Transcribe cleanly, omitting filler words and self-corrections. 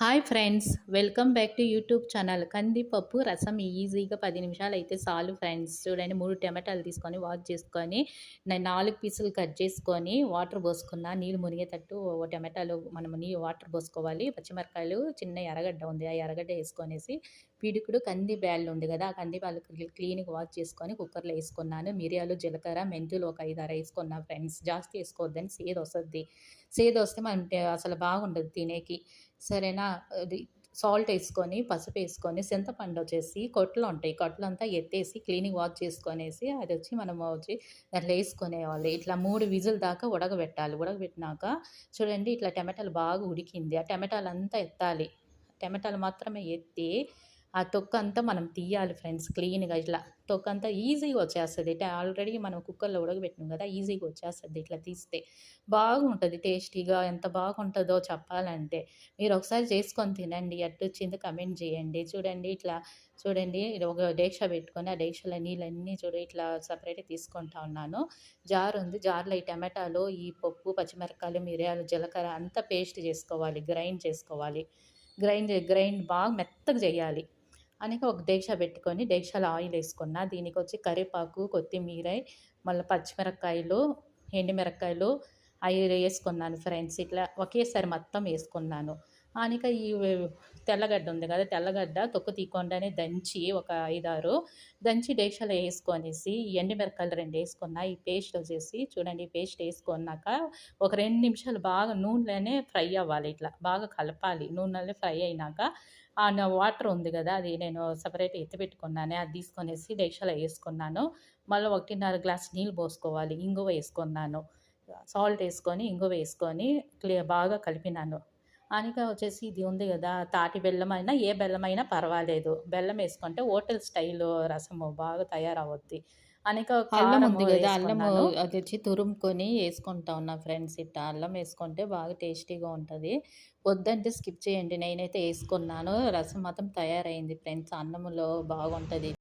Hi friends, welcome back to YouTube channel. కందిపప్పు రసం ఈజీగా 10 నిమిషాలు అయితే చాలు ఫ్రెండ్స్. చూడండి, 3 టమాటాలు తీసుకొని వాష్ చేసుకొని, నేను 4 పీసులు కట్ చేసుకొని వాటర్ పోసుకున్నా. నీళ్ళు మునిగేటట్టు టమాటాలు మనం వాటర్ పోసుకోవాలి. పచ్చిమిరపకాయలు, చిన్న ఎర్రగడ్డ ఉంది, ఆ ఎర్రగడ్డ వేసుకొనేసి పిడికుడు కంది బ్యాళ్ళు ఉంది కదా, ఆ కంది బ్యాళ్ళు క్లీన్గా వాష్ చేసుకొని కుక్కర్లో వేసుకున్నాను. మిరియాలు, జీలకర్ర, మెంతులు ఒక 5, 6 వేసుకున్నా ఫ్రెండ్స్. జాస్తి వేసుకోవద్దని సేదు వస్తుంది. సేదు వస్తే మనం అసలు బాగుండదు తినేకి. సరేనా? అది సాల్ట్ ఏసుకొని, పసుపేసుకొని, చింతపండొచ్చేసి కొట్లు ఉంటాయి. కొట్లంతా ఎత్తేసి క్లీన్‌గా వాష్ చేసుకొనేసి అదొచ్చి మనము వచ్చి దాంట్లో ఏసుకునేయాలి. ఇట్లా 3 విజిల్ దాకా ఉడకబెట్టాలి. ఉడకబెట్టినాక చూడండి, ఇట్లా టమాటాలు బాగా ఉడికింది. ఆ టమాటాలంతా ఎత్తాలి. టమాటాలు మాత్రమే ఎత్తి ఆ తొక్కంతా మనం తీయాలి ఫ్రెండ్స్ క్లీన్‌గా ఇట్లా. తొక్కంతా ఈజీగా వచ్చేస్తది. ఆల్రెడీ మనం కుక్కర్‌లో ఉడకబెట్టినాం కదా! ఈజీగా వచ్చేస్తది ఇట్లా తీస్తే. బాగుంటది టేస్టీగా. ఎంత బాగుంటదో చెప్పాలంటే. మీరొకసారి చేసుకొని తినండి. ఎట్టొచ్చిందో కామెంట్ జేయండి. చూడండి ఇట్లా చూడండి, ఇది ఒక డేక్షా పెట్టుకొని, ఆ డేక్షాలో నీళ్ళన్నీ ఇట్లా సెపరేట్‌గా తీసుకుంటా ఉన్నాను. జారుంది. జార్‌లో ఈ టమాటాలు, ఈ పప్పు, పచ్చిమిరపకాయలు, మిరియాలు, జీలకర్ర అంతా పేస్ట్ చేసుకోవాలి. గ్రైండ్ చేసుకోవాలి. గ్రైండ్ బాగా మెత్తగా చేయాలి. అనేక ఒక డేక్షా పెట్టుకొని, డేక్షాలో ఆయిలేసుకున్న. దీనికొచ్చి కరివేపాకు, కొత్తిమీర, మళ్ళీ పచ్చిమిరపకాయలు, ఎండుమిరపకాయలు అయి ఏసుకున్నాను ఫ్రెండ్స్. ఇట్లా ఒకేసారి మొత్తం ఏసుకున్నాను. ఇక ఈ తెల్లగడ్డ ఉంది కదా! తెల్లగడ్డ తొక్కు తీయకుండానే దంచి ఒక 5, 6 దంచి డేక్షాలో ఏసుకొనేసి, ఈ ఎండుమిరపకాయలు 2 ఏసుకున్న. ఈ పేస్ట్ వచ్చేసి చూడండి, ఈ పేస్ట్ ఏసుకున్నాక ఒక 2 నిమిషాలు బాగా నూనెలోనే ఫ్రై అవ్వాలి. ఇట్లా బాగా కలపాలి. నూనెలో ఫ్రై అయినాక నా వాటర్ ఉంది గదా! అది నేను సెపరేట్‌గా ఎత్తిపెట్టుకున్నానే, అది తీసుకొనేసి డేక్షాలో ఏసుకున్నాను. మళ్ళీ 1:30 గ్లాస్ నీళ్ళు పోసుకోవాలి. ఇంగువ ఏసుకున్నాను. సాల్ట్ ఏసుకొని, ఇంగువ వేసుకొని బాగా కలిపినాను. వచ్చేసి ఇది ఉంది గదా! తాటి బెల్లమైనా, ఏ బెల్లమైనా పర్వాలేదు. బెల్లం ఏసుకుంటే హోటల్ స్టైలు రసము బాగా తయారవుద్ది. అల్లం కారము ఉంది గదా! అల్లము ఏసుకున్నాను. అదొచ్చి తురుముకొని ఏసుకుంటా ఉన్నా ఫ్రెండ్స్. ఇట్టా అల్లం ఏసుకుంటే బాగా టేస్టీగా ఉంటది. వద్దంటే స్కిప్ చేయండి. నేనైతే ఏసుకున్నాను. రసం మాత్రం తయారైంది ఫ్రెండ్స్. అన్నంలో బాగుంటది.